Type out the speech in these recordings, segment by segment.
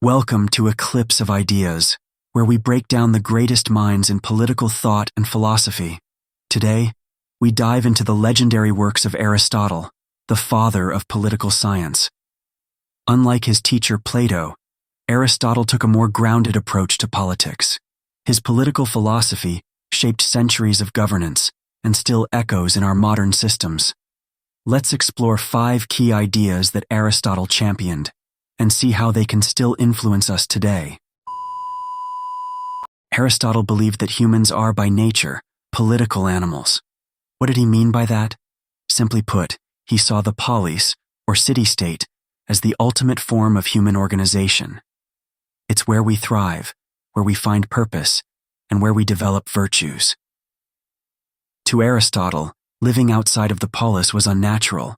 Welcome to Eclipse of Ideas, where we break down the greatest minds in political thought and philosophy. Today, we dive into the legendary works of Aristotle, the father of political science. Unlike his teacher Plato, Aristotle took a more grounded approach to politics. His political philosophy shaped centuries of governance and still echoes in our modern systems. Let's explore 5 key ideas that Aristotle championed and see how they can still influence us today. Aristotle believed that humans are by nature political animals. What did he mean by that? Simply put, he saw the polis, or city-state, as the ultimate form of human organization. It's where we thrive, where we find purpose, and where we develop virtues. To Aristotle, living outside of the polis was unnatural,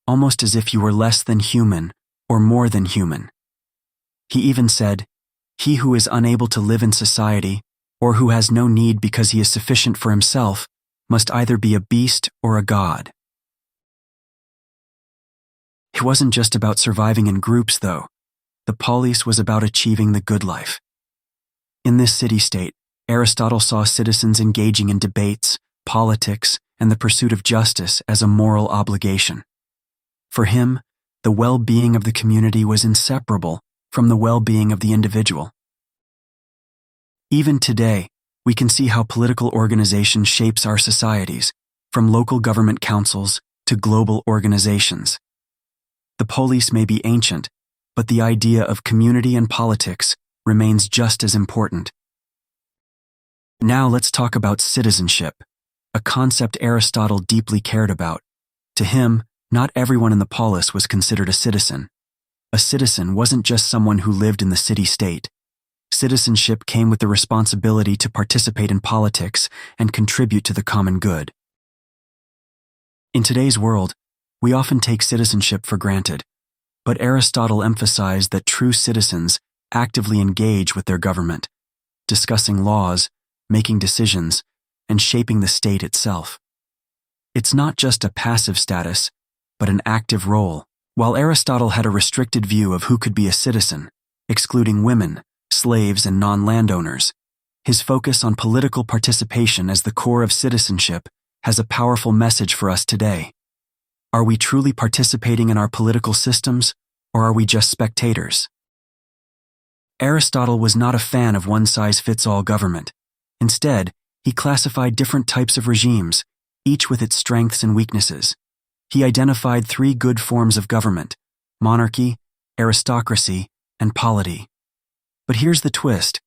almost as if you were less than human or more than human. He even said, "He who is unable to live in society, or who has no need because he is sufficient for himself, must either be a beast or a god." It wasn't just about surviving in groups, though. The polis was about achieving the good life. In this city-state, Aristotle saw citizens engaging in debates, politics, and the pursuit of justice as a moral obligation. For him, the well-being of the community was inseparable from the well-being of the individual. Even today, we can see how political organization shapes our societies, from local government councils to global organizations. The polis may be ancient, but the idea of community and politics remains just as important. Now let's talk about citizenship, a concept Aristotle deeply cared about. To him, not everyone in the polis was considered a citizen. A citizen wasn't just someone who lived in the city-state. Citizenship came with the responsibility to participate in politics and contribute to the common good. In today's world, we often take citizenship for granted, but Aristotle emphasized that true citizens actively engage with their government, discussing laws, making decisions, and shaping the state itself. It's not just a passive status, but an active role. While Aristotle had a restricted view of who could be a citizen, excluding women, slaves, and non-landowners, his focus on political participation as the core of citizenship has a powerful message for us today. Are we truly participating in our political systems, or are we just spectators? Aristotle was not a fan of one-size-fits-all government. Instead, he classified different types of regimes, each with its strengths and weaknesses. He identified 3 good forms of government: monarchy, aristocracy, and polity. But here's the twist.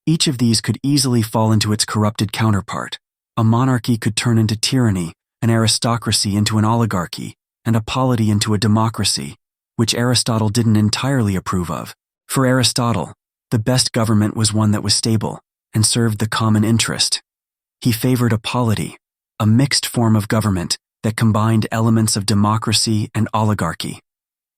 Each of these could easily fall into its corrupted counterpart. A monarchy could turn into tyranny, an aristocracy into an oligarchy, and a polity into a democracy, which Aristotle didn't entirely approve of. For Aristotle, the best government was one that was stable and served the common interest. He favored a polity, a mixed form of government that combined elements of democracy and oligarchy.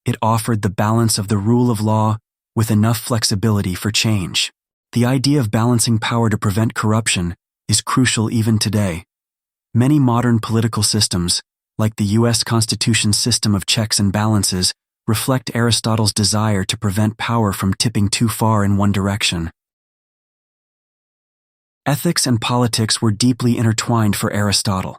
It offered the balance of the rule of law with enough flexibility for change. The idea of balancing power to prevent corruption is crucial even today. Many modern political systems, like the U.S. Constitution's system of checks and balances, reflect Aristotle's desire to prevent power from tipping too far in one direction. Ethics and politics were deeply intertwined for Aristotle.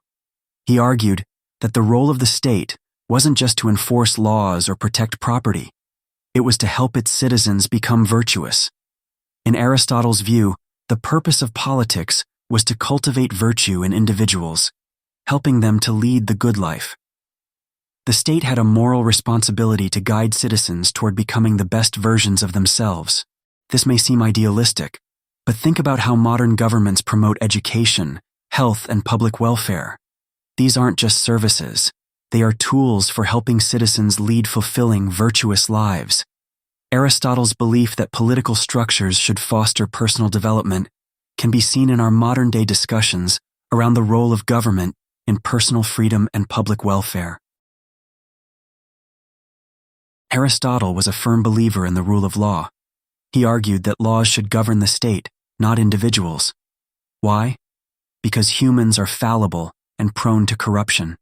He argued that the role of the state wasn't just to enforce laws or protect property. It was to help its citizens become virtuous. In Aristotle's view, the purpose of politics was to cultivate virtue in individuals, helping them to lead the good life. The state had a moral responsibility to guide citizens toward becoming the best versions of themselves. This may seem idealistic, but think about how modern governments promote education, health, and public welfare. These aren't just services. They are tools for helping citizens lead fulfilling, virtuous lives. Aristotle's belief that political structures should foster personal development can be seen in our modern-day discussions around the role of government in personal freedom and public welfare. Aristotle was a firm believer in the rule of law. He argued that laws should govern the state, not individuals. Why? Because humans are fallible and prone to corruption.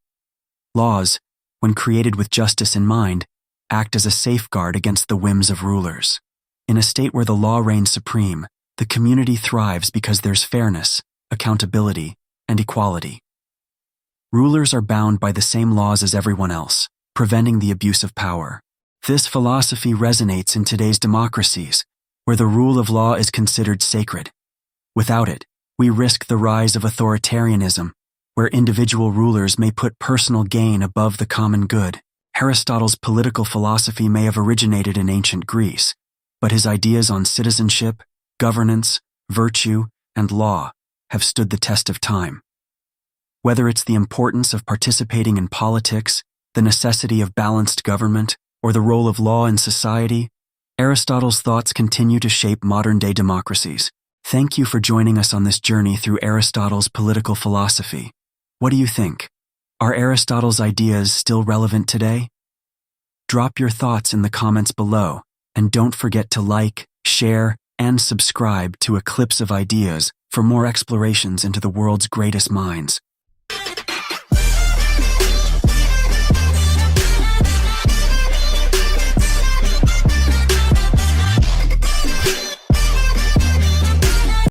Laws, when created with justice in mind, act as a safeguard against the whims of rulers. In a state where the law reigns supreme, the community thrives because there's fairness, accountability, and equality. Rulers are bound by the same laws as everyone else, preventing the abuse of power. This philosophy resonates in today's democracies, where the rule of law is considered sacred. Without it, we risk the rise of authoritarianism, where individual rulers may put personal gain above the common good. Aristotle's political philosophy may have originated in ancient Greece, but his ideas on citizenship, governance, virtue, and law have stood the test of time. Whether it's the importance of participating in politics, the necessity of balanced government, or the role of law in society, Aristotle's thoughts continue to shape modern-day democracies. Thank you for joining us on this journey through Aristotle's political philosophy. What do you think? Are Aristotle's ideas still relevant today? Drop your thoughts in the comments below, and don't forget to like, share, and subscribe to Eclipse of Ideas for more explorations into the world's greatest minds.